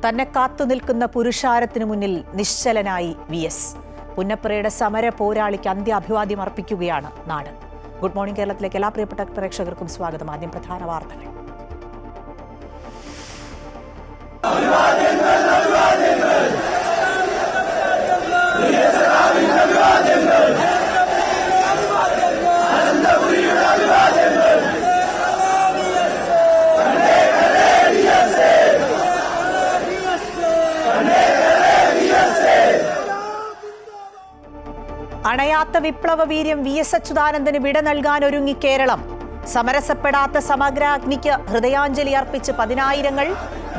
തന്നെ കാത്തുനിൽക്കുന്ന പുരുഷാരത്തിനു മുന്നിൽ നിശ്ചലനായി VS. പുന്നപ്രയുടെ സമര പോരാളിക്ക് അന്ത്യാഭിവാദ്യം അർപ്പിക്കുകയാണ് നാട്. ഗുഡ് മോർണിംഗ് കേരളത്തിലേക്ക് എല്ലാ പ്രിയപ്പെട്ട പ്രേക്ഷകർക്കും സ്വാഗതം. ആദ്യം പ്രധാന വാർത്തകൾ. അണയാത്ത വിപ്ലവ വീര്യം VS അച്യുതാനന്ദന് വിട നൽകാൻ ഒരുങ്ങി കേരളം. സമരസപ്പെടാത്ത സമഗ്രാഗ്നിക്ക് ഹൃദയാഞ്ജലി അർപ്പിച്ച് പതിനായിരങ്ങൾ.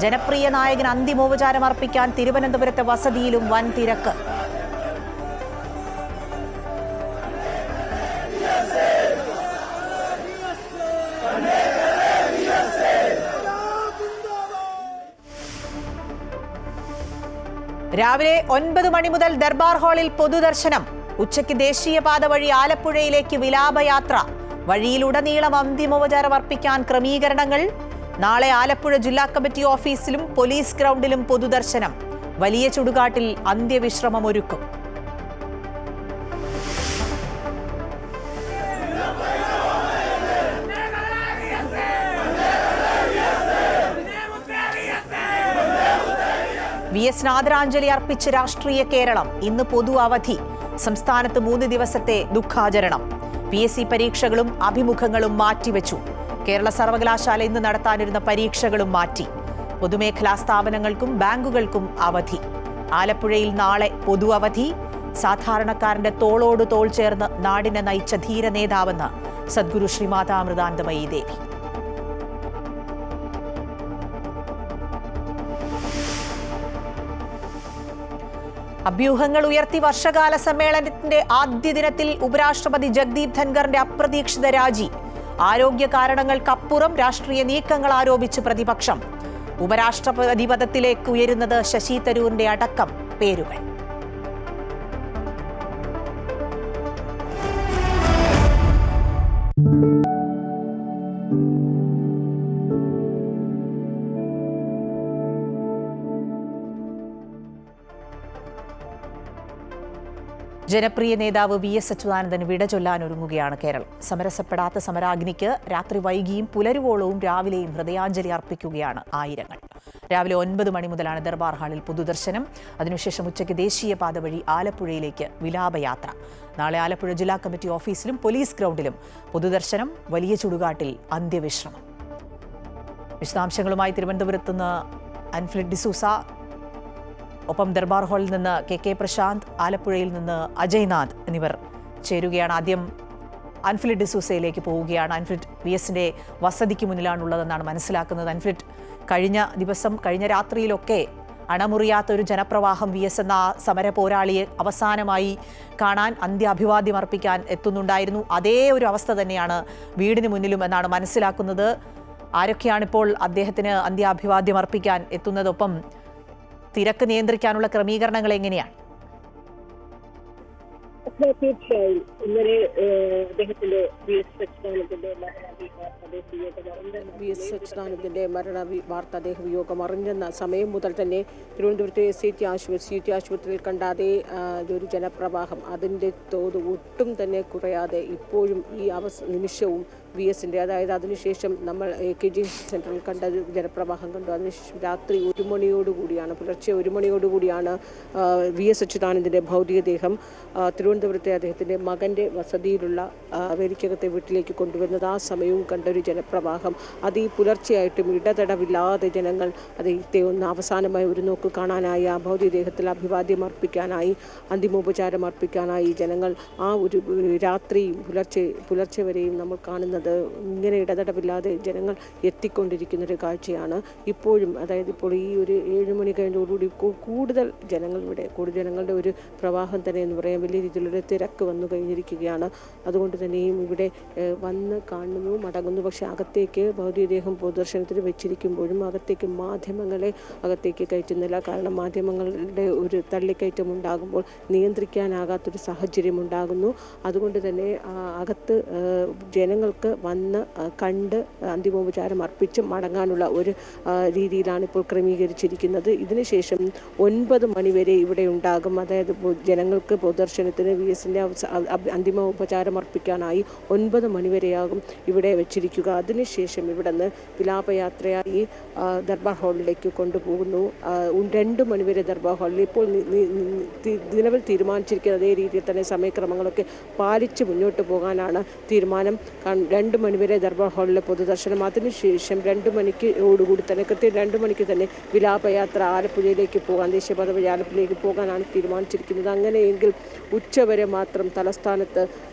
ജനപ്രിയ നായകന് അന്തിമോപചാരം അർപ്പിക്കാൻ തിരുവനന്തപുരത്തെ വസതിയിലും വൻ തിരക്ക്. രാവിലെ 9 മണി മുതൽ ദർബാർ ഹാളിൽ പൊതുദർശനം. ഉച്ചയ്ക്ക് ദേശീയപാത വഴി ആലപ്പുഴയിലേക്ക് വിലാപയാത്ര. വഴിയിലുടനീളം അന്തിമോപചാരം അർപ്പിക്കാൻ ക്രമീകരണങ്ങൾ. നാളെ ആലപ്പുഴ ജില്ലാ കമ്മിറ്റി ഓഫീസിലും പോലീസ് ഗ്രൗണ്ടിലും പൊതുദർശനം. വലിയ ചുടുകാട്ടിൽ അന്ത്യവിശ്രമം ഒരുക്കും. VS ആദരാഞ്ജലി അർപ്പിച്ച് രാഷ്ട്രീയ കേരളം. ഇന്ന് പൊതു അവധി. സംസ്ഥാനത്ത് 3 ദിവസത്തെ ദുഃഖാചരണം. PSC പരീക്ഷകളും അഭിമുഖങ്ങളും മാറ്റിവെച്ചു. കേരള സർവകലാശാല ഇന്ന് നടത്താനിരുന്ന പരീക്ഷകളും മാറ്റി. പൊതുമേഖലാ സ്ഥാപനങ്ങൾക്കും ബാങ്കുകൾക്കും അവധി. ആലപ്പുഴയിൽ നാളെ പൊതു അവധി. സാധാരണക്കാരന്റെ തോളോട് തോൾ ചേർന്ന് നാടിനെ നയിച്ച ധീര നേതാവെന്ന് സദ്ഗുരു ശ്രീമാതാമൃതാനന്ദമയി ദേവി. അഭ്യൂഹങ്ങൾ ഉയർത്തി വർഷകാല സമ്മേളനത്തിന്റെ ആദ്യ ദിനത്തിൽ ഉപരാഷ്ട്രപതി ജഗ്ദീപ് ധൻഖറിന്റെ അപ്രതീക്ഷിത രാജി. ആരോഗ്യ കാരണങ്ങൾക്കപ്പുറം രാഷ്ട്രീയ നീക്കങ്ങൾ ആരോപിച്ച് പ്രതിപക്ഷം. ഉപരാഷ്ട്രപതി പദത്തിലേക്ക് ഉയരുന്നത് ശശി തരൂരിന്റെ അടക്കം പേരുകൾ. ജനപ്രിയ നേതാവ് VS അച്യുതാനന്ദന് വിട ചൊല്ലാനൊരുങ്ങുകയാണ് കേരളം. സമരസപ്പെടാത്ത സമരാഗ്നിക്ക് രാത്രി വൈകിയും പുലരുവോളവും രാവിലെയും ഹൃദയാഞ്ജലി അർപ്പിക്കുകയാണ് ആയിരങ്ങൾ. രാവിലെ 9 മണി മുതലാണ് ദർബാർ ഹാളിൽ പൊതുദർശനം. അതിനുശേഷം ഉച്ചയ്ക്ക് ദേശീയപാത വഴി ആലപ്പുഴയിലേക്ക് വിലാപയാത്ര. നാളെ ആലപ്പുഴ ജില്ലാ കമ്മിറ്റി ഓഫീസിലും പോലീസ് ഗ്രൗണ്ടിലും പൊതുദർശനം. വലിയ ചുടുകാട്ടിൽ അന്ത്യവിശ്രമം. വിശദാംശങ്ങളുമായി തിരുവനന്തപുരത്ത് നിന്ന് അൻഫ്രിഡ് ഡിസൂസ, ഒപ്പം ദർബാർ ഹാളിൽ നിന്ന് KK പ്രശാന്ത്, ആലപ്പുഴയിൽ നിന്ന് അജയ്നാഥ് എന്നിവർ ചേരുകയാണ്. ആദ്യം അൻഫ്രിഡ് ഡിസൂസയിലേക്ക് പോവുകയാണ്. അൻഫ്രിഡ്, VSന്റെ വസതിക്ക് മുന്നിലാണുള്ളതെന്നാണ് മനസ്സിലാക്കുന്നത്. അൻഫ്രിഡ്, കഴിഞ്ഞ രാത്രിയിലൊക്കെ അണമുറിയാത്തൊരു ജനപ്രവാഹം VS എന്ന സമര പോരാളിയെ അവസാനമായി കാണാൻ, അന്ത്യാഭിവാദ്യം അർപ്പിക്കാൻ എത്തുന്നുണ്ടായിരുന്നു. അതേ ഒരു അവസ്ഥ തന്നെയാണ് വീടിന് മുന്നിലും എന്നാണ് മനസ്സിലാക്കുന്നത്. ആരൊക്കെയാണിപ്പോൾ അദ്ദേഹത്തിന് അന്ത്യാഭിവാദ്യം അർപ്പിക്കാൻ എത്തുന്നതൊപ്പം തിരക്ക് നിയന്ത്രിക്കാനുള്ള ക്രമീകരണങ്ങൾ എങ്ങനെയാണ്? തീർച്ചയായും ഇന്നലെ അദ്ദേഹത്തിന്റെ VS അച്യുതാനന്ദന്റെ മരണ വാർത്ത ദേഹവിയോഗം അറിഞ്ഞെന്ന സമയം മുതൽ തന്നെ തിരുവനന്തപുരത്തെ CT ആശുപത്രിയിൽ കണ്ട ഒരു ജനപ്രവാഹം, അതിൻ്റെ തോത് ഒട്ടും തന്നെ കുറയാതെ ഇപ്പോഴും ഈ നിമിഷവും VSന്റെ, അതായത് അതിനുശേഷം നമ്മൾ AKG സെൻറ്ററിൽ കണ്ട ജനപ്രവാഹം കണ്ടു. അതിനുശേഷം രാത്രി 1 മണിയോടുകൂടിയാണ്, പുലർച്ചെ 1 മണിയോടുകൂടിയാണ് VS അച്യുതാനന്ദന്റെ ഭൗതികദേഹം തിരുവനന്തപുരത്തെ അദ്ദേഹത്തിൻ്റെ മകൻ്റെ വസതിയിലുള്ള വേലിക്കകത്തെ വീട്ടിലേക്ക് കൊണ്ടുവരുന്നത്. ആ സമയവും കണ്ടൊരു ജനപ്രവാഹം. അത് ഈ പുലർച്ചയായിട്ടും ഇടതടവില്ലാതെ ജനങ്ങൾ അദ്ദേഹത്തെ ഒന്ന് അവസാനമായി ഒരു നോക്ക് കാണാനായി, ആ ഭൗതികദേഹത്തിൽ അഭിവാദ്യം അർപ്പിക്കാനായി, അന്തിമോപചാരം അർപ്പിക്കാനായി ജനങ്ങൾ ആ ഒരു രാത്രിയും പുലർച്ചെ വരെയും നമ്മൾ കാണുന്നത് ഇങ്ങനെ ഇടതടവില്ലാതെ ജനങ്ങൾ എത്തിക്കൊണ്ടിരിക്കുന്നൊരു കാഴ്ചയാണ് ഇപ്പോഴും. അതായത് ഇപ്പോൾ ഈ ഒരു 7 മണി കഴിഞ്ഞതോടുകൂടി കൂടുതൽ ജനങ്ങളുടെ ഒരു പ്രവാഹം തന്നെ എന്ന് പറയാൻ വലിയ രീതിയിലൊരു തിരക്ക് വന്നു കഴിഞ്ഞിരിക്കുകയാണ്. അതുകൊണ്ട് തന്നെയും ഇവിടെ വന്ന് കാണുന്നു, മടങ്ങുന്നു. പക്ഷേ അകത്തേക്ക് ഭൗതികദേഹം പൊതുദർശനത്തിന് വെച്ചിരിക്കുമ്പോഴും അകത്തേക്ക് മാധ്യമങ്ങളെ അകത്തേക്ക് കയറ്റുന്നില്ല. കാരണം മാധ്യമങ്ങളുടെ ഒരു തള്ളിക്കയറ്റം ഉണ്ടാകുമ്പോൾ നിയന്ത്രിക്കാനാകാത്തൊരു സാഹചര്യം ഉണ്ടാകുന്നു. അതുകൊണ്ട് തന്നെ അകത്ത് ജനങ്ങൾക്ക് വന്ന് കണ്ട് അന്തിമോപചാരം അർപ്പിച്ച് മടങ്ങാനുള്ള ഒരു രീതിയിലാണ് ഇപ്പോൾ ക്രമീകരിച്ചിരിക്കുന്നത്. ഇതിനുശേഷം 9 മണിവരെ ഇവിടെ ഉണ്ടാകും. അതായത് ജനങ്ങൾക്ക് പൊതുദർശനത്തിന് VSന്റെ അന്തിമോപചാരം അർപ്പിക്കാനായി 9 മണിവരെയാകും ഇവിടെ വെച്ചിരിക്കുക. അതിനുശേഷം ഇവിടെ നിന്ന് വിലാപയാത്രയായി ദർബാർ ഹാളിലേക്ക് കൊണ്ടുപോകുന്നു. 2 മണിവരെ ദർബാർ ഹാളിൽ ഇപ്പോൾ നിലവിൽ തീരുമാനിച്ചിരിക്കുന്ന അതേ രീതിയിൽ തന്നെ സമയക്രമങ്ങളൊക്കെ പാലിച്ച് മുന്നോട്ട് പോകാനാണ് തീരുമാനം. 2 മണിവരെ ദർബാർ ഹാളിലെ പൊതുദർശനം, അതിനുശേഷം 2 മണിക്കോടുകൂടി തന്നെ കൃത്യം 2 മണിക്ക് തന്നെ വിലാപയാത്ര ആലപ്പുഴയിലേക്ക് പോകാൻ, ദേശീയപാത വഴി ആലപ്പുഴയിലേക്ക് പോകാനാണ് തീരുമാനിച്ചിരിക്കുന്നത്. അങ്ങനെയെങ്കിൽ ഉച്ചവരെ മാത്രം തലസ്ഥാനത്ത്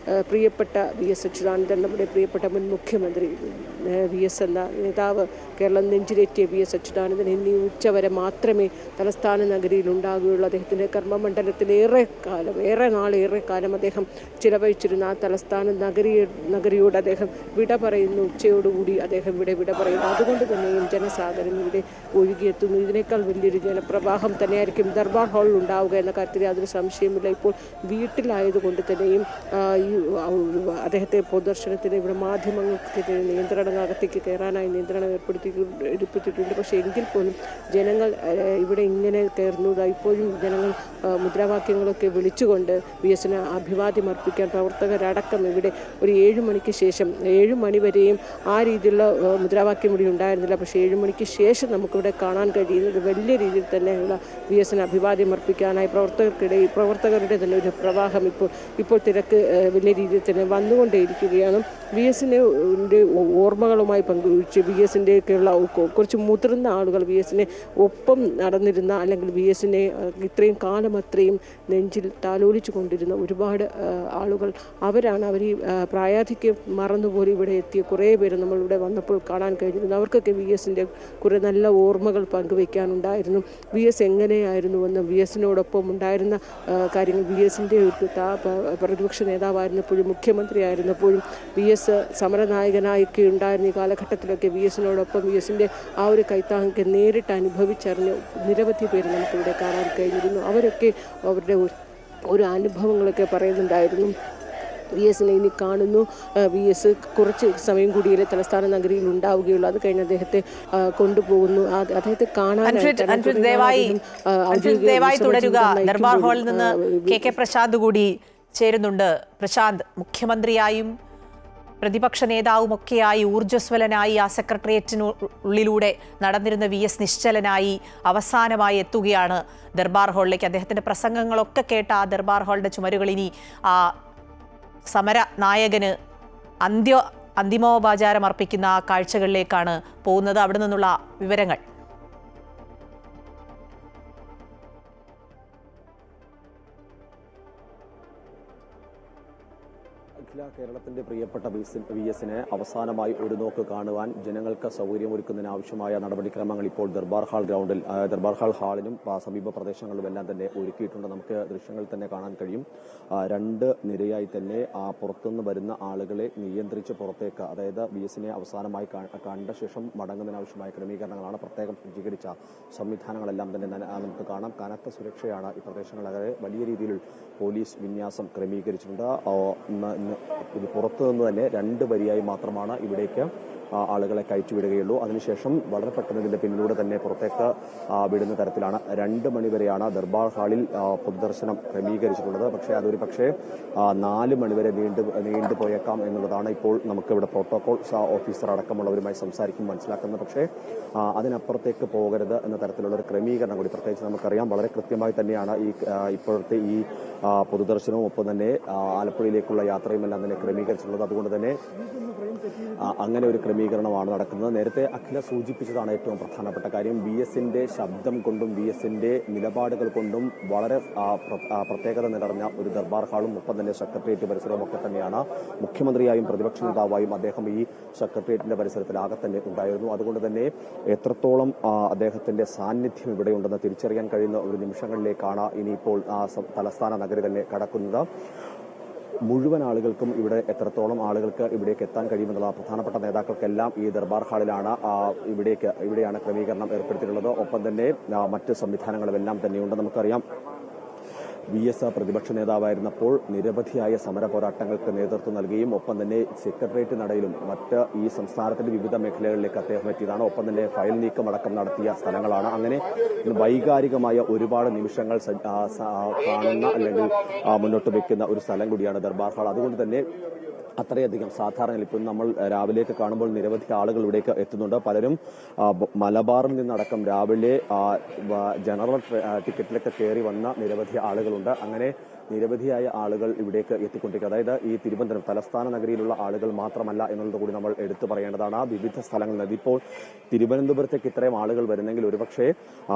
പ്രിയപ്പെട്ട VS അച്യുതാനന്ദൻ, നമ്മുടെ പ്രിയപ്പെട്ട മുൻ മുഖ്യമന്ത്രി VS എന്ന നേതാവ്, കേരളം നെഞ്ചിലേറ്റിയ VS അച്യുതാനന്ദൻ എന്നീ ഉച്ചവരെ മാത്രമേ തലസ്ഥാന നഗരിയിൽ ഉണ്ടാകുകയുള്ളൂ. അദ്ദേഹത്തിൻ്റെ കർമ്മമണ്ഡലത്തിൽ ഏറെ കാലം അദ്ദേഹം ചിലവഴിച്ചിരുന്ന ആ തലസ്ഥാന നഗരിയോട് അദ്ദേഹം വിട പറയുന്നു. ഉച്ചയോടുകൂടി അദ്ദേഹം വിട പറയുന്നു. അതുകൊണ്ട് തന്നെയും ജനസാഗരം ഇവിടെ ഒഴുകിയെത്തുന്നു. ഇതിനേക്കാൾ വലിയൊരു ജനപ്രവാഹം തന്നെയായിരിക്കും ദർബാർ ഹാളിൽ ഉണ്ടാവുക എന്ന കാര്യത്തിൽ യാതൊരു സംശയമില്ല. ഇപ്പോൾ വീട്ടിലായതുകൊണ്ട് തന്നെയും ഈ അദ്ദേഹത്തെ പൊതുദർശനത്തിന് ഇവിടെ മാധ്യമങ്ങൾക്ക് നിയന്ത്രണത്തിലേക്ക് കയറാനായി നിയന്ത്രണം ഏർപ്പെടുത്തിയിട്ടുണ്ട്. പക്ഷേ എങ്കിൽ പോലും ജനങ്ങൾ ഇവിടെ ഇങ്ങനെ കയറുന്നത്, ഇപ്പോഴും ജനങ്ങൾ മുദ്രാവാക്യങ്ങളൊക്കെ വിളിച്ചുകൊണ്ട് VSന് അഭിവാദ്യം അർപ്പിക്കാൻ പ്രവർത്തകരടക്കം ഇവിടെ ഒരു 7 മണിക്ക് ശേഷം 7 മണി വരെയും ആ രീതിയിലുള്ള മുദ്രാവാക്യം ഇവിടെ ഉണ്ടായിരുന്നില്ല. പക്ഷേ 7 മണിക്ക് ശേഷം നമുക്കിവിടെ കാണാൻ കഴിയുന്നത് വലിയ രീതിയിൽ തന്നെയുള്ള VSന് അഭിവാദ്യം അർപ്പിക്കാനായി പ്രവർത്തകരുടെ തന്നെ ഒരു പ്രവാഹം ഇപ്പോൾ തിരക്ക് വലിയ രീതിയിൽ തന്നെ വന്നുകൊണ്ടേയിരിക്കുകയാണ്. VSന്റെ ഓർമ്മകളുമായി പങ്കുവച്ച് VSൻ്റെയൊക്കെയുള്ള കുറച്ച് മുതിർന്ന ആളുകൾ VSനെ ഒപ്പം നടന്നിരുന്ന, അല്ലെങ്കിൽ VSനെ ഇത്രയും കാലം അത്രയും നെഞ്ചിൽ താലോലിച്ചു കൊണ്ടിരുന്ന ഒരുപാട് ആളുകൾ അവരാണ്. അവർ ഈ പ്രായാധിക്യം മറന്നുപോലെ ഇവിടെ എത്തിയ കുറേ പേര് നമ്മളിവിടെ വന്നപ്പോൾ കാണാൻ കഴിഞ്ഞിരുന്നു. അവർക്കൊക്കെ VSൻ്റെ കുറേ നല്ല ഓർമ്മകൾ പങ്കുവയ്ക്കാനുണ്ടായിരുന്നു. VS എങ്ങനെയായിരുന്നുവെന്നും VSനോടൊപ്പം ഉണ്ടായിരുന്ന കാര്യങ്ങൾ, VSൻ്റെ പ്രതിപക്ഷ നേതാവായിരുന്നപ്പോഴും മുഖ്യമന്ത്രി ആയിരുന്നപ്പോഴും VS സമരനായകനായൊക്കെ ഉണ്ടായിരുന്ന ഈ കാലഘട്ടത്തിലൊക്കെ VSനോടൊപ്പം VSൻ്റെ ആ ഒരു കൈത്താങ്ങൊക്കെ നേരിട്ട് അനുഭവിച്ചറിഞ്ഞ നിരവധി പേര് നമുക്കിവിടെ കാണാൻ കഴിഞ്ഞിരുന്നു. അവരൊക്കെ അവരുടെ ഒരു അനുഭവങ്ങളൊക്കെ പറയുന്നുണ്ടായിരുന്നു. VSനെ ഇനി കാണുന്നു. VS കുറച്ച് സമയം കൂടിയേ തലസ്ഥാന നഗരിയിൽ ഉണ്ടാവുകയുള്ളൂ. അത് കഴിഞ്ഞ് അദ്ദേഹത്തെ കൊണ്ടുപോകുന്നു. അദ്ദേഹത്തെ കാണാൻ തുടരുക. ദർബാർ ഹാളിൽ നിന്ന് KK പ്രശാന്ത് കൂടി ചേരുന്നുണ്ട്. പ്രശാന്ത്, മുഖ്യമന്ത്രിയായും പ്രതിപക്ഷ നേതാവുമൊക്കെയായി ഊർജ്ജസ്വലനായി ആ സെക്രട്ടേറിയറ്റിനുള്ളിലൂടെ നടന്നിരുന്ന VS നിശ്ചലനായി അവസാനമായി എത്തുകയാണ് ദർബാർ ഹാളിലേക്ക്. അദ്ദേഹത്തിൻ്റെ പ്രസംഗങ്ങളൊക്കെ കേട്ട ആ ദർബാർ ഹാളിൻ്റെ ചുമരുകൾ ഇനി ആ സമര നായകന് അന്തിമോപചാരം അർപ്പിക്കുന്ന ആ കാഴ്ചകളിലേക്കാണ് പോകുന്നത്. അവിടെ നിന്നുള്ള വിവരങ്ങൾ. കേരളത്തിന്റെ പ്രിയപ്പെട്ട VSനെ അവസാനമായി ഒരു നോക്ക് കാണുവാൻ ജനങ്ങൾക്ക് സൗകര്യമൊരുക്കുന്നതിനാവശ്യമായ നടപടിക്രമങ്ങൾ ഇപ്പോൾ ദർബാർ ഹാൾ ഗ്രൗണ്ടിൽ, ദർബാർ ഹാളിനും സമീപ പ്രദേശങ്ങളിലുമെല്ലാം തന്നെ ഒരുക്കിയിട്ടുണ്ട്. നമുക്ക് ദൃശ്യങ്ങളിൽ തന്നെ കാണാൻ കഴിയും. 2 നിരയായി തന്നെ പുറത്തുനിന്ന് വരുന്ന ആളുകളെ നിയന്ത്രിച്ച് പുറത്തേക്ക്, അതായത് VSനെ അവസാനമായി കണ്ട ശേഷം മടങ്ങുന്നതിനാവശ്യമായ ക്രമീകരണങ്ങളാണ്, പ്രത്യേകം സജ്ജീകരിച്ച സംവിധാനങ്ങളെല്ലാം തന്നെ നമുക്ക് കാണാം. കനത്ത സുരക്ഷയാണ് ഈ പ്രദേശങ്ങളിലെ വലിയ രീതിയിൽ പോലീസ് വിന്യാസം ക്രമീകരിച്ചിട്ടുണ്ട്. ഇത് പുറത്തു നിന്ന് തന്നെ 2 വരിയായി മാത്രമാണ് ഇവിടേക്ക് ആളുകളെ കയറ്റിവിടുകയുള്ളൂ. അതിനുശേഷം വളരെ പെട്ടെന്ന് ഇതിന്റെ പിന്നിലൂടെ തന്നെ പുറത്തേക്ക് വിടുന്ന തരത്തിലാണ് 2 മണിവരെയാണ് ദർബാർ ഹാളിൽ പൊതുദർശനം ക്രമീകരിച്ചിട്ടുള്ളത്. പക്ഷേ അതൊരു 4 മണിവരെ നീണ്ടുപോയേക്കാം എന്നുള്ളതാണ് ഇപ്പോൾ നമുക്ക് ഇവിടെ പ്രോട്ടോകോൾ ഓഫീസർ അടക്കമുള്ളവരുമായി സംസാരിക്കുമ്പോൾ മനസ്സിലാക്കുന്നത്. പക്ഷേ അതിനപ്പുറത്തേക്ക് പോകരുത് എന്ന തരത്തിലുള്ള ഒരു ക്രമീകരണം കൂടി, പ്രത്യേകിച്ച് നമുക്കറിയാം വളരെ കൃത്യമായി തന്നെയാണ് ഇപ്പോഴത്തെ ഈ പൊതുദർശനവും ഒപ്പം തന്നെ ആലപ്പുഴയിലേക്കുള്ള യാത്രയും എല്ലാം തന്നെ ക്രമീകരിച്ചിട്ടുള്ളത്. അതുകൊണ്ട് തന്നെ അങ്ങനെ ഒരു ക്രമീകരണമാണ് നടക്കുന്നത്. നേരത്തെ അഖില സൂചിപ്പിച്ചതാണ് ഏറ്റവും പ്രധാനപ്പെട്ട കാര്യം. VSന്റെ ശബ്ദം കൊണ്ടും VSന്റെ നിലപാടുകൾ കൊണ്ടും വളരെ പ്രത്യേകത നിറഞ്ഞ ഒരു ദർബാർ ഹാളും ഒപ്പം തന്നെ സെക്രട്ടേറിയറ്റ് പരിസരവും ഒക്കെ തന്നെയാണ്. മുഖ്യമന്ത്രിയായും പ്രതിപക്ഷ നേതാവായും അദ്ദേഹം ഈ സെക്രട്ടേറിയറ്റിന്റെ പരിസരത്തിലാകെ തന്നെ ഉണ്ടായിരുന്നു. അതുകൊണ്ട് തന്നെ എത്രത്തോളം അദ്ദേഹത്തിന്റെ സാന്നിധ്യം ഇവിടെയുണ്ടെന്ന് തിരിച്ചറിയാൻ കഴിയുന്ന ഒരു നിമിഷങ്ങളിലേക്കാണ് ഇനിയിപ്പോൾ തലസ്ഥാന നഗരി തന്നെ കടക്കുന്നത്. മുഴുവൻ ആളുകൾക്കും എത്രത്തോളം ആളുകൾക്ക് ഇവിടേക്ക് എത്താൻ കഴിയുമെന്നുള്ള പ്രധാനപ്പെട്ട നേതാക്കൾക്കെല്ലാം ഈ ദർബാർ ഹാളിലാണ് ഇവിടെയാണ് ക്രമീകരണം ഏർപ്പെടുത്തിയിട്ടുള്ളത്. ഒപ്പം തന്നെ മറ്റ് സംവിധാനങ്ങളുമെല്ലാം തന്നെയുണ്ട്. നമുക്കറിയാം VS പ്രതിപക്ഷ നേതാവായിരുന്നപ്പോൾ നിരവധിയായ സമര പോരാട്ടങ്ങൾക്ക് നേതൃത്വം നൽകുകയും ഒപ്പം തന്നെ സെക്രട്ടേറിയറ്റ് നടയിലും മറ്റ് ഈ സംസ്ഥാനത്തിന്റെ വിവിധ മേഖലകളിലേക്ക് അദ്ദേഹം എത്തിയതാണ്. ഒപ്പം തന്നെ ഫയൽ നീക്കമടക്കം നടത്തിയ സ്ഥലങ്ങളാണ്. അങ്ങനെ വൈകാരികമായ ഒരുപാട് നിമിഷങ്ങൾ കാണുന്ന അല്ലെങ്കിൽ മുന്നോട്ട് വെക്കുന്ന ഒരു സ്ഥലം കൂടിയാണ് ദർബാർ ഹാൾ. അതുകൊണ്ട് തന്നെ അത്രയധികം സാധാരണ ഇപ്പോൾ നമ്മൾ രാവിലെയൊക്കെ കാണുമ്പോൾ നിരവധി ആളുകൾ ഇവിടേക്ക് എത്തുന്നുണ്ട്. പലരും മലബാറിൽ നിന്നടക്കം രാവിലെ ജനറൽ ടിക്കറ്റിലൊക്കെ കയറി വന്ന നിരവധി ആളുകളുണ്ട്. അങ്ങനെ നിരവധിയായ ആളുകൾ ഇവിടേക്ക് എത്തിക്കൊണ്ടിരിക്കുക. അതായത് ഈ തിരുവനന്തപുരം തലസ്ഥാന നഗരിയിലുള്ള ആളുകൾ മാത്രമല്ല എന്നുള്ളത് കൂടി നമ്മൾ എടുത്തു പറയേണ്ടതാണ്. ആ വിവിധ സ്ഥലങ്ങളിൽ ഇപ്പോൾ തിരുവനന്തപുരത്തേക്ക് ഇത്രയും ആളുകൾ വരുന്നെങ്കിൽ ഒരുപക്ഷെ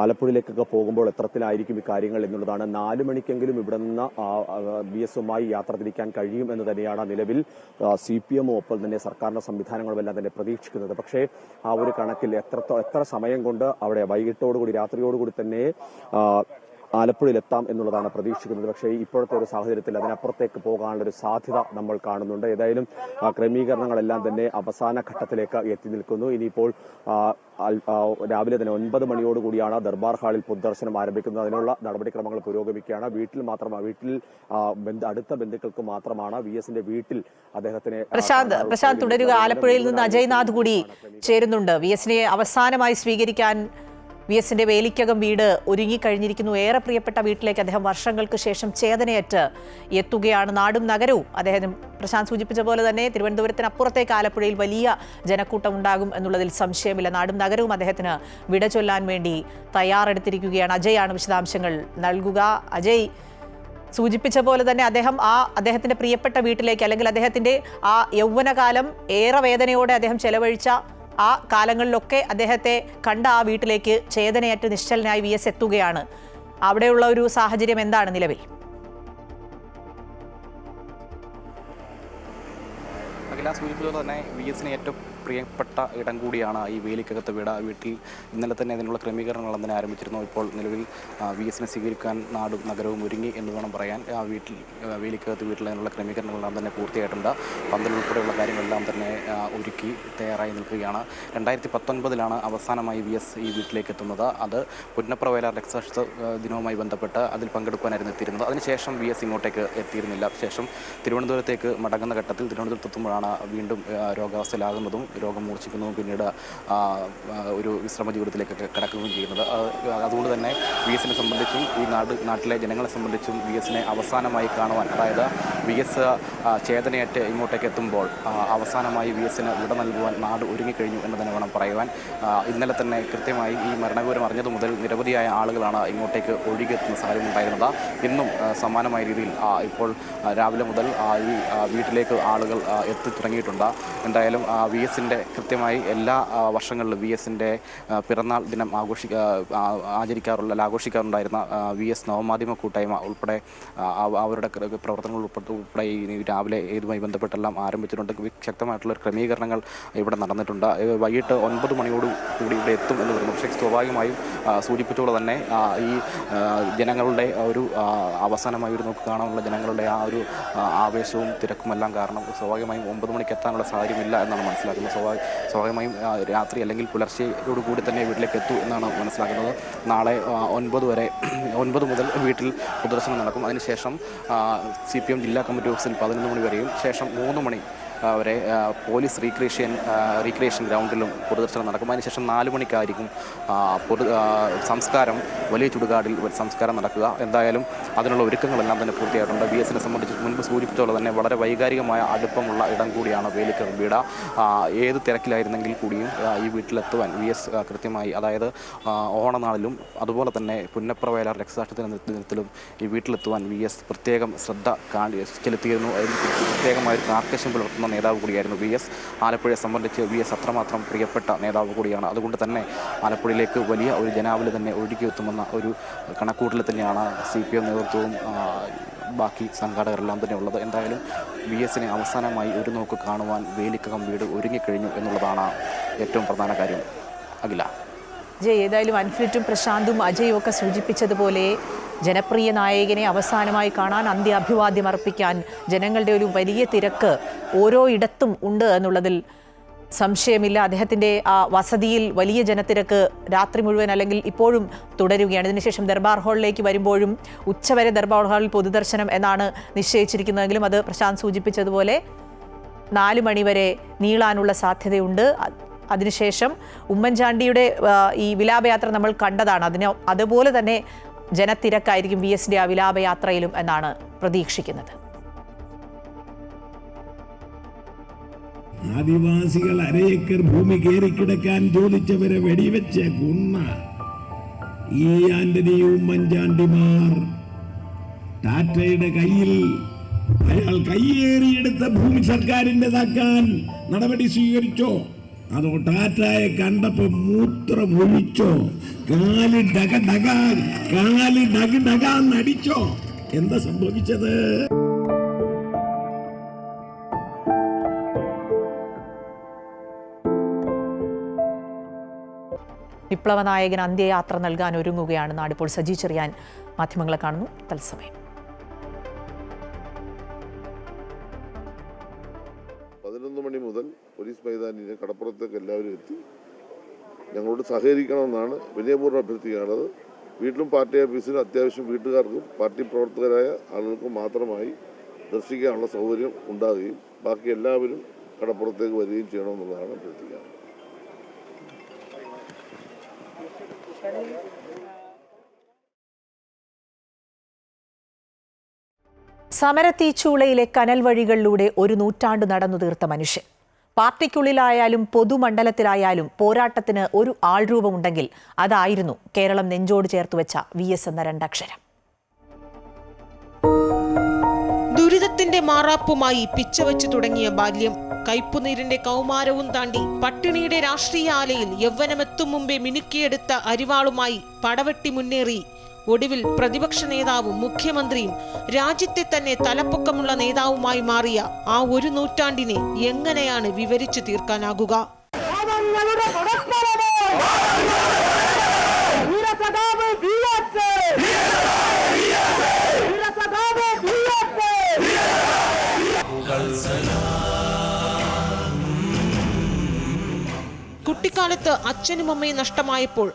ആലപ്പുഴയിലേക്കൊക്കെ പോകുമ്പോൾ എത്രത്തിലായിരിക്കും ഈ കാര്യങ്ങൾ എന്നുള്ളതാണ്. 4 മണിക്കെങ്കിലും ഇവിടെ നിന്ന് VS-ഉമായി യാത്ര തിരിക്കാൻ കഴിയും എന്ന് തന്നെയാണ് നിലവിൽ CPM-ഉം ഒപ്പം തന്നെ സർക്കാരിന്റെ സംവിധാനങ്ങളുമെല്ലാം തന്നെ പ്രതീക്ഷിക്കുന്നത്. പക്ഷേ ആ ഒരു കണക്കിൽ എത്ര സമയം കൊണ്ട് അവിടെ വൈകിട്ടോടുകൂടി രാത്രിയോടുകൂടി തന്നെ ആലപ്പുഴയിൽ എത്താം എന്നുള്ളതാണ് പ്രതീക്ഷിക്കുന്നത്. പക്ഷേ ഇപ്പോഴത്തെ ഒരു സാഹചര്യത്തിൽ അതിനപ്പുറത്തേക്ക് പോകാനുള്ള ഒരു സാധ്യത നമ്മൾ കാണുന്നുണ്ട്. ഏതായാലും ക്രമീകരണങ്ങളെല്ലാം തന്നെ അവസാന ഘട്ടത്തിലേക്ക് എത്തി നിൽക്കുന്നു. ഇനിയിപ്പോൾ രാവിലെ തന്നെ 9 മണിയോടുകൂടിയാണ് ദർബാർ ഹാളിൽ പൊതുദർശനം ആരംഭിക്കുന്നത്. അതിനുള്ള നടപടിക്രമങ്ങൾ പുരോഗമിക്കുകയാണ്. വീട്ടിൽ അടുത്ത ബന്ധുക്കൾക്ക് മാത്രമാണ് VS-ന്റെ വീട്ടിൽ അദ്ദേഹത്തിന്. പ്രശാന്ത് തുടരുക. ആലപ്പുഴയിൽ നിന്ന് അജയ്നാഥ് കൂടി ചേരുന്നുണ്ട്. VS-നെ അവസാനമായി സ്വീകരിക്കാൻ VS-ന്റെ വേലിക്കകം വീട് ഒരുങ്ങിക്കഴിഞ്ഞിരിക്കുന്നു. ഏറെ പ്രിയപ്പെട്ട വീട്ടിലേക്ക് അദ്ദേഹം വർഷങ്ങൾക്ക് ശേഷം ചേതനയേറ്റ് എത്തുകയാണ്. നാടും നഗരവും അദ്ദേഹം പ്രശാന്ത് സൂചിപ്പിച്ച പോലെ തന്നെ തിരുവനന്തപുരത്തിനപ്പുറത്തേക്ക് ആലപ്പുഴയിൽ വലിയ ജനക്കൂട്ടം ഉണ്ടാകും എന്നുള്ളതിൽ സംശയമില്ല. നാടും നഗരവും അദ്ദേഹത്തിന് വിട ചൊല്ലാൻ വേണ്ടി തയ്യാറെടുത്തിരിക്കുകയാണ്. അജയാണ് വിശദാംശങ്ങൾ നൽകുക. അജയ് സൂചിപ്പിച്ച പോലെ തന്നെ അദ്ദേഹത്തിന്റെ പ്രിയപ്പെട്ട വീട്ടിലേക്ക്, അല്ലെങ്കിൽ അദ്ദേഹത്തിന്റെ ആ യൗവനകാലം ഏറെ വേദനയോടെ അദ്ദേഹം ചെലവഴിച്ച ആ കാലങ്ങളിലൊക്കെ അദ്ദേഹത്തെ കണ്ട ആ വീട്ടിലേക്ക് ചേതനയേറ്റ് നിശ്ചലനായി VS എത്തുകയാണ്. അവിടെയുള്ള ഒരു സാഹചര്യം എന്താണ് നിലവിൽ? സൂചിപ്പിച്ചതുപോലെ തന്നെ VS-ന് ഏറ്റവും പ്രിയപ്പെട്ട ഇടം കൂടിയാണ് ഈ വേലിക്കകത്ത് വീട്ടിൽ ഇന്നലെ തന്നെ അതിനുള്ള ക്രമീകരണങ്ങൾ തന്നെ ആരംഭിച്ചിരുന്നു. ഇപ്പോൾ നിലവിൽ VS-നെ സ്വീകരിക്കാൻ നാടും നഗരവും ഒരുങ്ങി എന്ന് വേണം പറയാൻ. വേലിക്കകത്ത് വീട്ടിൽ അതിനുള്ള ക്രമീകരണങ്ങളെല്ലാം തന്നെ പൂർത്തിയായിട്ടുണ്ട്. പന്തൽ ഉൾപ്പെടെയുള്ള കാര്യങ്ങളെല്ലാം തന്നെ ഒരുക്കി തയ്യാറായി നിൽക്കുകയാണ്. 2019 അവസാനമായി VS ഈ വീട്ടിലേക്ക് എത്തുന്നത്. അത് പുന്നപ്ര വയലാർ രക്തസാക്ഷിത്വ ദിനവുമായി ബന്ധപ്പെട്ട് അതിൽ പങ്കെടുക്കാനായിരുന്നു എത്തിയിരുന്നത്. അതിനുശേഷം VS ഇങ്ങോട്ടേക്ക് എത്തിയിരുന്നില്ല. ശേഷം തിരുവനന്തപുരത്തേക്ക് മടങ്ങുന്ന ഘട്ടത്തിൽ തിരുവനന്തപുരത്തെത്തുമ്പോഴാണ് വീണ്ടും രോഗാവസ്ഥയിലാകുന്നതും രോഗം മൂർച്ഛിക്കുന്നതും പിന്നീട് ഒരു വിശ്രമ ജീവിതത്തിലേക്കൊക്കെ കടക്കുകയും ചെയ്യുന്നത്. അതുകൊണ്ട് തന്നെ VS-നെ സംബന്ധിച്ചും ഈ നാട്ടിലെ ജനങ്ങളെ സംബന്ധിച്ചും VS-നെ അവസാനമായി കാണുവാൻ, അതായത് VS ചേതനയേറ്റ് ഇങ്ങോട്ടേക്ക് എത്തുമ്പോൾ അവസാനമായി VS-ന് വിട നൽകുവാൻ നാട് ഒരുങ്ങിക്കഴിഞ്ഞു എന്ന് തന്നെ വേണം പറയുവാൻ. ഇന്നലെ തന്നെ കൃത്യമായി ഈ മരണവിവരം അറിഞ്ഞതു മുതൽ നിരവധിയായ ആളുകളാണ് ഇങ്ങോട്ടേക്ക് ഒഴുകിയെത്തുന്ന സാഹചര്യം ഉണ്ടായിരുന്നത്. ഇന്നും സമാനമായ രീതിയിൽ ഇപ്പോൾ രാവിലെ മുതൽ ഈ വീട്ടിലേക്ക് ആളുകൾ എത്തി തുടങ്ങിയിട്ടുണ്ട്. എന്തായാലും VS-ന്റെ കൃത്യമായി എല്ലാ വർഷങ്ങളിലും VS-ന്റെ പിറന്നാൾ ദിനം ആഘോഷിക്കാറുണ്ടായിരുന്ന VS നവമാധ്യമ കൂട്ടായ്മ ഉൾപ്പെടെ അവരുടെ പ്രവർത്തനങ്ങൾ ഉൾപ്പെടെ ഈ രാവിലെ ഇതുമായി ബന്ധപ്പെട്ടെല്ലാം ആരംഭിച്ചിട്ടുണ്ട്. ശക്തമായിട്ടുള്ള ക്രമീകരണങ്ങൾ ഇവിടെ നടന്നിട്ടുണ്ട്. വൈകിട്ട് 9 മണിയോട് കൂടി ഇവിടെ എത്തും എന്ന് പറയുന്നു. പക്ഷേ സ്വാഭാവികമായും സൂചിപ്പിച്ചോളം തന്നെ ഈ ജനങ്ങളുടെ ഒരു അവസാനമായി ഒരു നോക്ക് കാണാനുള്ള ജനങ്ങളുടെ ആ ഒരു ആവേശവും തിരക്കുമെല്ലാം കാരണം സ്വാഭാവികമായും 9 മണിക്ക് എത്താനുള്ള സാഹചര്യമില്ല എന്നാണ് മനസ്സിലാക്കുന്നത്. സ്വാഭാവികമായും രാത്രി അല്ലെങ്കിൽ പുലർച്ചയോടുകൂടി തന്നെ വീട്ടിലേക്ക് എത്തൂ എന്നാണ് മനസ്സിലാക്കുന്നത്. നാളെ 9 മുതൽ വീട്ടിൽ പൊതുദർശനം നടക്കും. അതിനുശേഷം CPM ജില്ലാ കമ്മിറ്റി ഓഫീസിൽ 11 മണി വരെയും ശേഷം 3 മണി വരെ പോലീസ് റീക്രിയേഷൻ ഗ്രൗണ്ടിലും പൊതുദർശനം നടക്കും. അതിനുശേഷം 4 മണിക്കായിരിക്കും സംസ്കാരം വലിയ ചുടുകാടിൽ സംസ്കാരം നടക്കുക. എന്തായാലും അതിനുള്ള ഒരുക്കങ്ങളെല്ലാം തന്നെ പൂർത്തിയായിട്ടുണ്ട്. VS-നെ സംബന്ധിച്ച് മുൻപ് സൂചിപ്പിച്ചോളം തന്നെ വളരെ വൈകാരികമായ അടുപ്പമുള്ള ഇടം കൂടിയാണ് വേലിക്കകം വീട്. ഏത് തിരക്കിലായിരുന്നെങ്കിൽ കൂടിയും ഈ വീട്ടിലെത്തുവാൻ VS കൃത്യമായി, അതായത് ഓണനാളിലും അതുപോലെ തന്നെ പുന്നപ്ര വയലാർ രക്തസാക്ഷിത്വ ദിനത്തിലും ഈ വീട്ടിലെത്തുവാൻ VS പ്രത്യേകം ശ്രദ്ധ ചെലുത്തിയിരുന്നു. അതിൽ പ്രത്യേകമായൊരു കാർക്കശ്യം പുലർത്തുന്ന നേതാവ് കൂടിയായിരുന്നു VS. ആലപ്പുഴയെ സംബന്ധിച്ച് VS അത്രമാത്രം പ്രിയപ്പെട്ട നേതാവ് കൂടിയാണ്. അതുകൊണ്ട് തന്നെ ആലപ്പുഴയിലേക്ക് വലിയ ഒരു ജനാവലി തന്നെ ഒഴുകിയെത്തുമെന്ന ഒരു കണക്കൂട്ടൽ തന്നെയാണ് CPM നേതൃത്വവും ബാക്കി സംഘാടകരെല്ലാം തന്നെ ഉള്ളത്. എന്തായാലും VS-നെ അവസാനമായി ഒരു നോക്ക് കാണുവാൻ വേലിക്കകം വീട് ഒരുങ്ങിക്കഴിഞ്ഞു എന്നുള്ളതാണ് ഏറ്റവും പ്രധാന കാര്യം. അഖില, ഏതായാലും അൻഫ്രിറ്റും പ്രശാന്തും അജയും ഒക്കെ സൂചിപ്പിച്ചതുപോലെ ജനപ്രിയ നായകനെ അവസാനമായി കാണാൻ അന്ത്യാഭിവാദ്യം അർപ്പിക്കാൻ ജനങ്ങളുടെ ഒരു വലിയ തിരക്ക് ഓരോ ഇടത്തും ഉണ്ട് എന്നുള്ളതിൽ സംശയമില്ല. അദ്ദേഹത്തിൻ്റെ ആ വസതിയിൽ വലിയ ജനത്തിരക്ക് രാത്രി മുഴുവൻ അല്ലെങ്കിൽ ഇപ്പോഴും തുടരുകയാണ്. ഇതിനുശേഷം ദർബാർ ഹാളിലേക്ക് വരുമ്പോഴും ഉച്ചവരെ ദർബാർ ഹാളിൽ പൊതുദർശനം എന്നാണ് നിശ്ചയിച്ചിരിക്കുന്നതെങ്കിലും അത് പ്രശാന്ത് സൂചിപ്പിച്ചതുപോലെ 4 മണിവരെ നീളാനുള്ള സാധ്യതയുണ്ട്. അതിനുശേഷം ഉമ്മൻചാണ്ടിയുടെ ഈ വിലാപയാത്ര നമ്മൾ കണ്ടതാണ്. അതുപോലെ തന്നെ ജനത്തിരക്കായിരിക്കും VSന്റെ ആ വിലാപയാത്രയിലും എന്നാണ് പ്രതീക്ഷിക്കുന്നത്. ആദിവാസികൾ അരയേക്കർ ഭൂമി കയറിക്കിടക്കാൻ ചോദിച്ചവരെ വെടിവെച്ച് കൊന്ന ഈ ആന്റണി ഉമ്മൻചാണ്ടിമാർ ടാറ്റയുടെ കയ്യിൽ അയാൾ കയ്യേറിയെടുത്ത ഭൂമി സർക്കാരിൻ്റെതാക്കാൻ നടപടി സ്വീകരിച്ചോ, അതോ ടാറ്റയെ കണ്ടപ്പോ മൂത്രമൊഴിച്ചോ, കാല് ഡഗാന്നടിച്ചോ? എന്താ സംഭവിച്ചത്? വിപ്ലവ നായകൻ അന്ത്യയാത്ര നൽകാൻ ഒരുങ്ങുകയാണ് നാട്. ഇപ്പോൾ സജി ചെറിയാൻ മാധ്യമങ്ങളെ കാണുന്നു തത്സമയം. 11 മണി മുതൽ പോലീസ് മൈതാനിന് കടപ്പുറത്തേക്ക് എല്ലാവരും എത്തി ഞങ്ങളോട് സഹകരിക്കണമെന്നാണ് വിനയപൂർവ്വം അഭ്യർത്ഥിക്കാനുള്ളത്. വീട്ടിലും പാർട്ടി ഓഫീസിലും അത്യാവശ്യം വീട്ടുകാർക്കും പാർട്ടി പ്രവർത്തകരായ ആളുകൾക്കും മാത്രമായി ദർശിക്കാനുള്ള സൗകര്യം ഉണ്ടാകുകയും ബാക്കി എല്ലാവരും കടപ്പുറത്തേക്ക് വരികയും ചെയ്യണമെന്നുള്ളതാണ് അഭ്യർത്ഥിക്കാനുള്ളത്. സമരത്തീച്ചൂളയിലെ കനൽ വഴികളിലൂടെ ഒരു നൂറ്റാണ്ട് നടന്നു തീർത്ത മനുഷ്യൻ. പാർട്ടിക്കുള്ളിലായാലും പൊതുമണ്ഡലത്തിലായാലും പോരാട്ടത്തിന് ഒരു ആൾരൂപമുണ്ടെങ്കിൽ അതായിരുന്നു കേരളം നെഞ്ചോട് ചേർത്തുവെച്ച VS എന്ന 2 അക്ഷരം. ദുരിതത്തിന്റെ മാറാപ്പുമായി പിച്ചവെച്ചു തുടങ്ങിയ ബാല്യം, കയ്പുനീരിന്റെ കൗമാരവും താണ്ടി പട്ടിണിയുടെ രാഷ്ട്രീയ ആലയിൽ യൗവനമെത്തും മുമ്പേ മിനുക്കിയെടുത്ത അരിവാളുമായി പടവെട്ടി മുന്നേറി ഒടുവിൽ പ്രതിപക്ഷ നേതാവും മുഖ്യമന്ത്രിയും രാജ്യത്തെ തന്നെ തലപ്പൊക്കമുള്ള നേതാവുമായി മാറിയ ആ ഒരു നൂറ്റാണ്ടിനെ എങ്ങനെയാണ് വിവരിച്ചു തീർക്കാനാകുക? കുട്ടിക്കാലത്ത് അച്ഛനും അമ്മയും നഷ്ടമായപ്പോൾ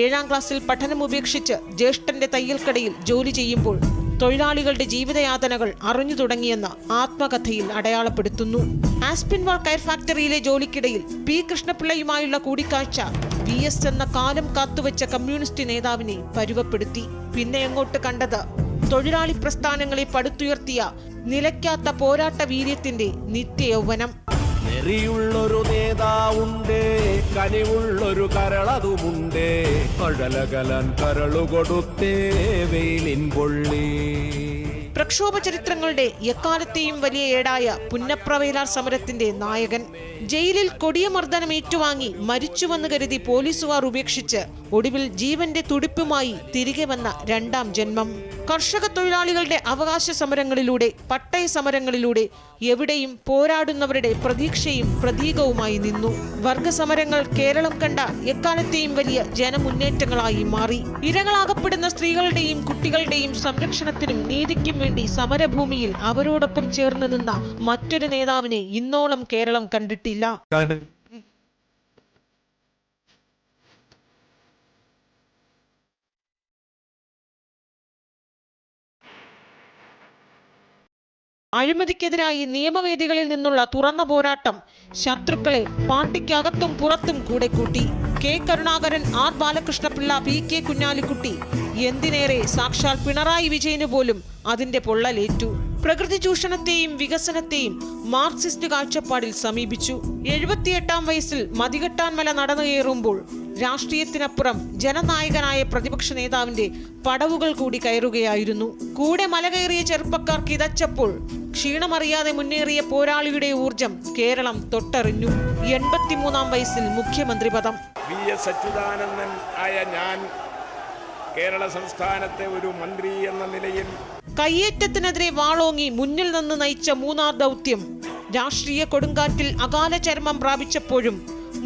7ാം ക്ലാസ്സിൽ പഠനം ഉപേക്ഷിച്ച് ജ്യേഷ്ഠന്റെ തയ്യൽക്കടയിൽ ജോലി ചെയ്യുമ്പോൾ തൊഴിലാളികളുടെ ജീവിതയാതനകൾ അറിഞ്ഞു തുടങ്ങിയെന്ന് ആത്മകഥയിൽ അടയാളപ്പെടുത്തുന്നു. ആസ്പിൻവാൾ കയർ ഫാക്ടറിയിലെ ജോലിക്കിടയിൽ P. കൃഷ്ണപിള്ളയുമായുള്ള കൂടിക്കാഴ്ച VS എന്ന കാലം കാത്തുവെച്ച കമ്മ്യൂണിസ്റ്റ് നേതാവിനെ പരുവപ്പെടുത്തി. പിന്നെ അങ്ങോട്ട് കണ്ടത് തൊഴിലാളി പ്രസ്ഥാനങ്ങളെ പടുത്തുയർത്തിയ നിലയ്ക്കാത്ത പോരാട്ട വീര്യത്തിന്റെ നിത്യയൗവനം. നെറിയുള്ളൊരു നേതാവുണ്ടേ, കനിവുള്ളൊരു കരളതുമുണ്ടേ, കഴലകലൻ കരളുകൊടുത്തേ വെയിലിൻ പൊള്ളി. പ്രക്ഷോഭ ചരിത്രങ്ങളുടെ എക്കാലത്തെയും വലിയ ഏടായ പുന്നപ്രവയലാർ സമരത്തിന്റെ നായകൻ. ജയിലിൽ കൊടിയ മർദ്ദനം ഏറ്റുവാങ്ങി മരിച്ചുവെന്ന് കരുതി പോലീസുകാർ ഉപേക്ഷിച്ച് ഒടുവിൽ ജീവന്റെ തുടിപ്പുമായി തിരികെ വന്ന 2ാം ജന്മം. കർഷക തൊഴിലാളികളുടെ അവകാശ സമരങ്ങളിലൂടെ, പട്ടയ സമരങ്ങളിലൂടെ എവിടെയും പോരാടുന്നവരുടെ പ്രതീക്ഷയും പ്രതീകവുമായി നിന്നു. വർഗസമരങ്ങൾ കേരളം കണ്ട എക്കാലത്തെയും വലിയ ജനമുന്നേറ്റങ്ങളായി മാറി. ഇരകളാകപ്പെടുന്ന സ്ത്രീകളുടെയും കുട്ടികളുടെയും സംരക്ഷണത്തിനും നീതിക്കും വേണ്ടി സമരഭൂമിയിൽ അവരോടൊപ്പം ചേർന്ന് നിന്ന മറ്റൊരു നേതാവിനെ ഇന്നോളം കേരളം കണ്ടിട്ടില്ല. അഴിമതിക്കെതിരായി നിയമവേദികളിൽ നിന്നുള്ള തുറന്ന പോരാട്ടം ശത്രുക്കളെ പാർട്ടിക്കകത്തും പുറത്തും കൂടെ കൂട്ടി. K. Karunakaran, R. Balakrishna Pillai, P.K. Kunhalikutty, എന്തിനേറെ സാക്ഷാൽ പിണറായി വിജയന് പോലും അതിന്റെ പൊള്ളലേറ്റു. പ്രകൃതി ചൂഷണത്തെയും വികസനത്തെയും മാർക്സിസ്റ്റ് കാഴ്ചപ്പാടിൽ സമീപിച്ചു. 78ാം വയസ്സിൽ മതികെട്ടാൻ മല നടന്നു കയറുമ്പോൾ രാഷ്ട്രീയത്തിനപ്പുറം ജനനായകനായ പ്രതിപക്ഷ നേതാവിന്റെ പടവുകൾ കൂടി കയറുകയായിരുന്നു. കൂടെ മല കയറിയ ചെറുപ്പക്കാർ കിതച്ചപ്പോൾ ക്ഷീണമറിയാതെ മുന്നേറിയ പോരാളിയുടെ ഊർജം കേരളം തൊട്ടറിഞ്ഞു. 83ാം വയസ്സിൽ മുഖ്യമന്ത്രി പദം. VS അച്യുതാനന്ദൻ ആയ ഞാൻ കേരള സംസ്ഥാനത്തെ ഒരു മന്ത്രി എന്ന നിലയിൽ കയ്യേറ്റത്തിനെതിരെ വാളോങ്ങി മുന്നിൽ നിന്ന് നയിച്ച 3ാം ദൗത്യം രാഷ്ട്രീയ കൊടുങ്കാറ്റിൽ അകാല ചരമം പ്രാപിച്ചപ്പോഴും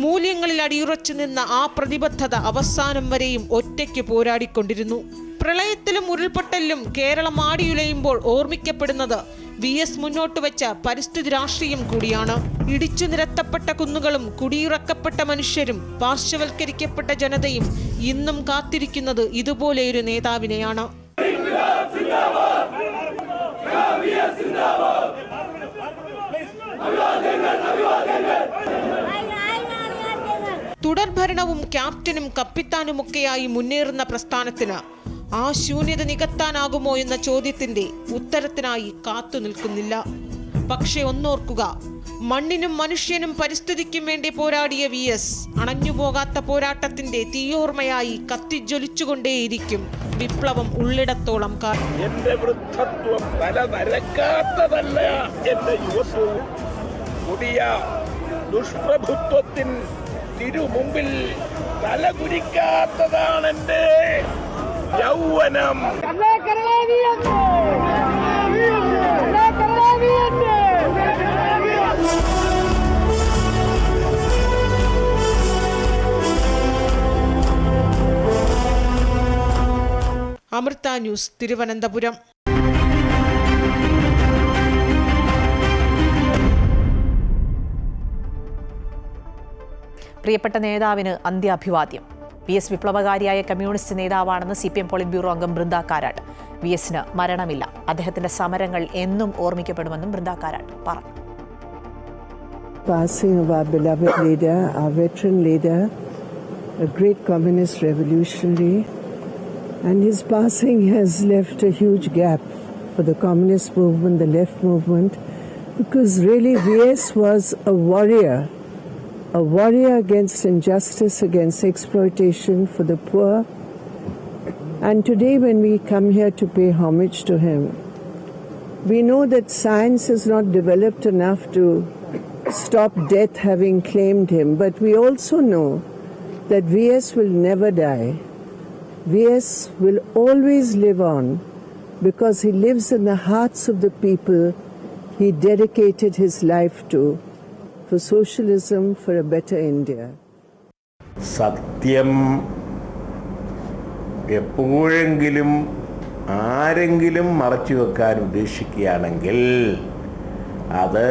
മൂല്യങ്ങളിൽ അടിയുറച്ചു നിന്ന ആ പ്രതിബദ്ധത അവസാനം വരെയും ഒറ്റയ്ക്ക് പോരാടിക്കൊണ്ടിരുന്നു. പ്രളയത്തിലും ഉരുൾപൊട്ടലിലും കേരളം ആടിയുലയുമ്പോൾ ഓർമ്മിക്കപ്പെടുന്നത് VS മുന്നോട്ട് വെച്ച പരിസ്ഥിതി രാഷ്ട്രീയം കൂടിയാണ്. ഇടിച്ചു നിരത്തപ്പെട്ട കുന്നുകളും കുടിയിറക്കപ്പെട്ട മനുഷ്യരും പാർശ്വവൽക്കരിക്കപ്പെട്ട ജനതയും ഇന്നും കാത്തിരിക്കുന്നത് ഇതുപോലെയൊരു നേതാവിനെയാണ്. തുടർഭരണവും ക്യാപ്റ്റനും കപ്പിത്താനുമൊക്കെയായി മുന്നേറുന്ന പ്രസ്ഥാനത്തിന് ആ ശൂന്യത നികത്താനാകുമോ എന്ന ചോദ്യത്തിന്റെ ഉത്തരത്തിനായി കാത്തു നിൽക്കുന്നില്ല. പക്ഷെ ഒന്നോർക്കുക, മണ്ണിനും മനുഷ്യനും പരിസ്ഥിതിക്കും വേണ്ടി പോരാടിയ VS അണഞ്ഞുപോകാത്ത പോരാട്ടത്തിന്റെ തീയോർമ്മയായി കത്തിജ്വലിച്ചുകൊണ്ടേയിരിക്കും വിപ്ലവം ഉള്ളിടത്തോളം കാലം. എന്റെ വൃദ്ധത്വം തല നരക്കാത്തതല്ല, എന്റെ യുവത്വവും പുതിയ ദുഷ്പ്രഭുത്വത്തിൻ തിരുമുമ്പിൽ തലകുരിക്കാത്തതാണ് എന്റെ യൗവനം. അമൃത ന്യൂസ്, തിരുവനന്തപുരം. പ്രിയപ്പെട്ട നേതാവിന് അന്ത്യാഭിവാദ്യം. VS വിപ്ലവകാരിയായ കമ്മ്യൂണിസ്റ്റ് നേതാവാണെന്ന് CPM പോളിറ്റ് ബ്യൂറോ അംഗം ബൃന്ദ കാരാട്ട്. VSന് മരണമില്ല, അദ്ദേഹത്തിന്റെ സമരങ്ങൾ എന്നും ഓർമ്മിക്കപ്പെടുമെന്നും ബൃന്ദ കാരാട്ട് പറഞ്ഞു. Passing of our beloved leader, our veteran leader, a great communist revolutionary, and his passing has left a huge gap for the communist movement, the left movement, because really VS was a warrior against injustice, against exploitation for the poor. And today when we come here to pay homage to him, we know that science has not developed enough to stop death having claimed him, but we also know that VS will never die. VS will always live on because he lives in the hearts of the people he dedicated his life to, for socialism, for a better India. സത്യം എപ്പോഴെങ്കിലും ആരെങ്കിലും മറച്ചു വെക്കാൻ ഉദ്ദേശിക്കുകയാണെങ്കിൽ അത്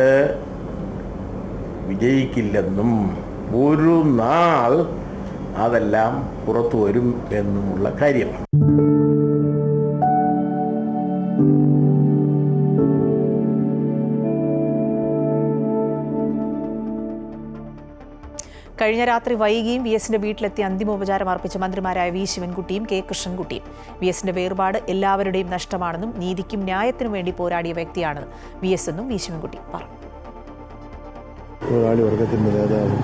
വിജയിക്കില്ലെന്നും ഒരു നാൾ അതെല്ലാം പുറത്തു വരും എന്നുമുള്ള കാര്യം. കഴിഞ്ഞ രാത്രി വൈകിയും VSന്റെ വീട്ടിലെത്തി അന്തിമോപചാരം അർപ്പിച്ച മന്ത്രിമാരായ V ശിവൻകുട്ടിയും K കൃഷ്ണൻകുട്ടിയും VSന്റെ വേർപാട് എല്ലാവരുടെയും നഷ്ടമാണെന്നും നീതിക്കും ന്യായത്തിനും വേണ്ടി പോരാടിയ വ്യക്തിയാണ് VS എന്നും V ശിവൻകുട്ടി പറഞ്ഞു. പോരാളി വർഗത്തിൻ്റെ നേതാവ്,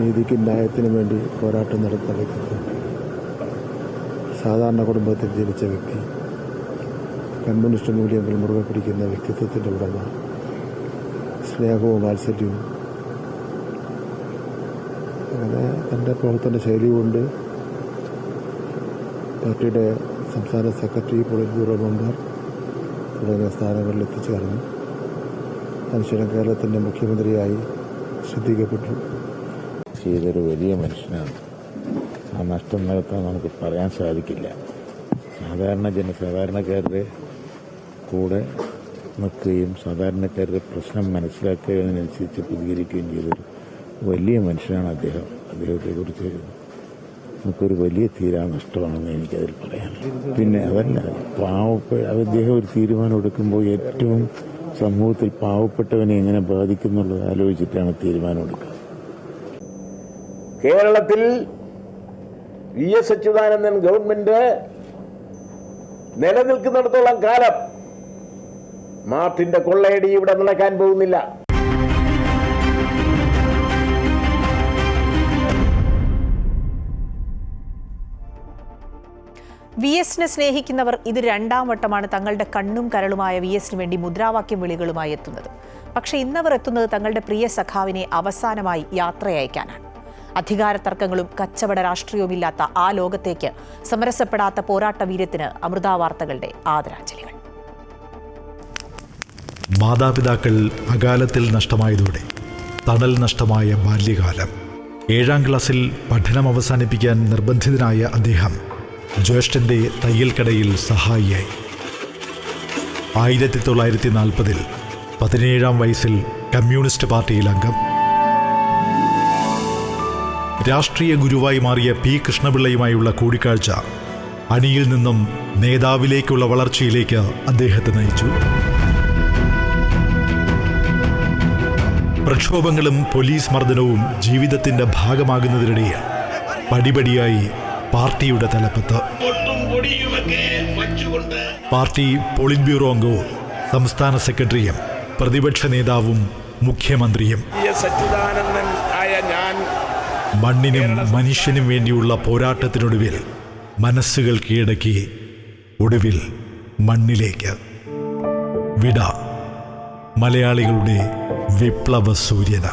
നീതിക്കും ന്യായത്തിനും വേണ്ടി പോരാട്ടം നടത്തുന്ന വ്യക്തി, സാധാരണ കുടുംബത്തിൽ ജനിച്ച വ്യക്തി, കമ്മ്യൂണിസ്റ്റ് മൂല്യങ്ങൾ മുറുകെ പിടിക്കുന്ന വ്യക്തിത്വത്തിൻ്റെ ഉടമ, സ്നേഹവും വാത്സല്യവും, അങ്ങനെ തൻ്റെ പ്രവർത്തന ശൈലി കൊണ്ട് പാർട്ടിയുടെ സംസ്ഥാന സെക്രട്ടറി, പോളിറ്റ് ബ്യൂറോ മെമ്പർ തുടങ്ങിയ സ്ഥാനങ്ങളിൽ എത്തിച്ചേർന്നു. അതിനുശേഷം കേരളത്തിൻ്റെ മുഖ്യമന്ത്രിയായി ശ്രദ്ധിക്കപ്പെട്ടു. ചെയ്തൊരു വലിയ മനുഷ്യനാണ്. ആ നഷ്ടം നികത്താൻ നമുക്ക് പറയാൻ സാധിക്കില്ല. സാധാരണക്കാരുടെ കൂടെ നിൽക്കുകയും സാധാരണക്കാരുടെ പ്രശ്നം മനസ്സിലാക്കുന്നതിനനുസരിച്ച് പ്രതികരിക്കുകയും ചെയ്തൊരു വലിയ മനുഷ്യനാണ് അദ്ദേഹം. അദ്ദേഹത്തെക്കുറിച്ച് നമുക്കൊരു വലിയ നഷ്ടമാണെന്ന് എനിക്കതിൽ പറയാം. പിന്നെ അതല്ല, അദ്ദേഹം ഒരു തീരുമാനം എടുക്കുമ്പോൾ ഏറ്റവും സമൂഹത്തിൽ പാവപ്പെട്ടവനെ എങ്ങനെ ബാധിക്കുന്നുള്ളത് ആലോചിച്ചിട്ടാണ് തീരുമാനം എടുക്കുക. കേരളത്തിൽ VS അച്യുതാനന്ദൻ ഗവൺമെന്റ് നിലനിൽക്കുന്നിടത്തോളം കാലം നാട്ടിന്റെ കൊള്ളയടി ഇവിടെ നടക്കാൻ പോകുന്നില്ല. VSനെ സ്നേഹിക്കുന്നവർ ഇത് രണ്ടാം വട്ടമാണ് തങ്ങളുടെ കണ്ണും കരളുമായ VSന് വേണ്ടി മുദ്രാവാക്യം വിളികളുമായി എത്തുന്നത്. പക്ഷേ ഇന്നവർ എത്തുന്നത് തങ്ങളുടെ പ്രിയ സഖാവിനെ അവസാനമായി യാത്രയയക്കാനാണ്. അധികാര തർക്കങ്ങളും കച്ചവട രാഷ്ട്രീയവുമില്ലാത്ത ആ ലോകത്തേക്ക് സമരസപ്പെടാത്ത പോരാട്ട വീര്യത്തിന് അമൃത വാർത്തകളുടെ ആദരാഞ്ജലികൾ. മാതാപിതാക്കൾ അകാലത്തിൽ നഷ്ടമായതോടെ തണൽ നഷ്ടമായ ബാല്യകാലം. 7ാം ക്ലാസ്സിൽ പഠനം അവസാനിപ്പിക്കാൻ നിർബന്ധിതനായ അദ്ദേഹം ജ്യേഷ്ഠൻ്റെ തയ്യൽക്കടയിൽ സഹായിയായി. 1940-ൽ 17ാം വയസ്സിൽ കമ്മ്യൂണിസ്റ്റ് പാർട്ടിയിൽ അംഗം. രാഷ്ട്രീയ ഗുരുവായി മാറിയ പി കൃഷ്ണപിള്ളയുമായുള്ള കൂടിക്കാഴ്ച അണിയിൽ നിന്നും നേതാവിലേക്കുള്ള വളർച്ചയിലേക്ക് അദ്ദേഹത്തെ നയിച്ചു. പ്രക്ഷോഭങ്ങളും പോലീസ് മർദ്ദനവും ജീവിതത്തിന്റെ ഭാഗമാകുന്നതിനിടയിൽ പടിപടിയായി പാർട്ടിയുടെ തലപ്പത്ത്. പാർട്ടി പോളിറ്റ് ബ്യൂറോ അംഗവും സംസ്ഥാന സെക്രട്ടറിയും പ്രതിപക്ഷ നേതാവും മുഖ്യമന്ത്രിയും. സച്ചിദാനന്ദൻ ആയ ഞാൻ മണ്ണിനും മനുഷ്യനും വേണ്ടിയുള്ള പോരാട്ടത്തിനൊടുവിൽ മനസ്സുകൾ കീഴടക്കി ഒടുവിൽ മണ്ണിലേക്ക് വിട. മലയാളികളുടെ വിപ്ലവ സൂര്യന.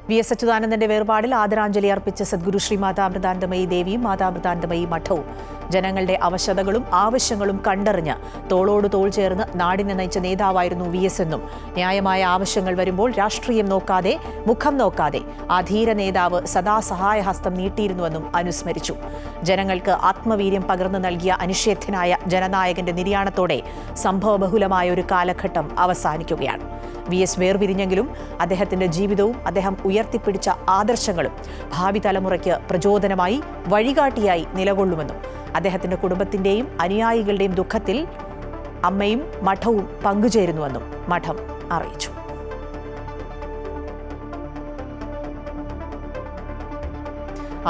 വി എസ് അച്യുതാനന്ദന്റെ വേർപാടിൽ ആദരാഞ്ജലി അർപ്പിച്ച സദ്ഗുരു ശ്രീ മാതാമൃതാനന്ദമയി ദേവിയും മാതാമൃതാനന്ദമയി മഠവും ജനങ്ങളുടെ അവശതകളും ആവശ്യങ്ങളും കണ്ടറിഞ്ഞ് തോളോട് തോൾ ചേർന്ന് നാടിനെ നയിച്ച നേതാവായിരുന്നു വി എസ് എന്നും ന്യായമായ ആവശ്യങ്ങൾ വരുമ്പോൾ രാഷ്ട്രീയം നോക്കാതെ മുഖം നോക്കാതെ ആ ധീര നേതാവ് സദാ സഹായഹസ്തം നീട്ടിയിരുന്നുവെന്നും അനുസ്മരിച്ചു. ജനങ്ങൾക്ക് ആത്മവീര്യം പകർന്നു നൽകിയ അനിഷേധ്യനായ ജനനായകന്റെ നിര്യാണത്തോടെ സംഭവബഹുലമായ ഒരു കാലഘട്ടം അവസാനിക്കുകയാണ്. വി എസ് വേർപിരിഞ്ഞെങ്കിലും അദ്ദേഹത്തിന്റെ ജീവിതവും അദ്ദേഹം ഉയർത്തിപ്പിടിച്ച ആദർശങ്ങളും ഭാവി തലമുറയ്ക്ക് പ്രചോദനമായി വഴികാട്ടിയായി നിലകൊള്ളുമെന്നും അദ്ദേഹത്തിന്റെ കുടുംബത്തിന്റെയും അനുയായികളുടെയും ദുഃഖത്തിൽ അമ്മയും മഠവും പങ്കുചേരുന്നുവെന്നും മഠം അറിയിച്ചു.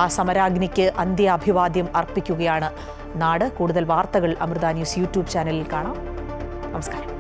ആ സമരാഗ്നിക്ക് അന്ത്യാഭിവാദ്യം അർപ്പിക്കുകയാണ് നാട്. കൂടുതൽ വാർത്തകൾ അമൃത ന്യൂസ് യൂട്യൂബ് ചാനലിൽ കാണാം. നമസ്കാരം.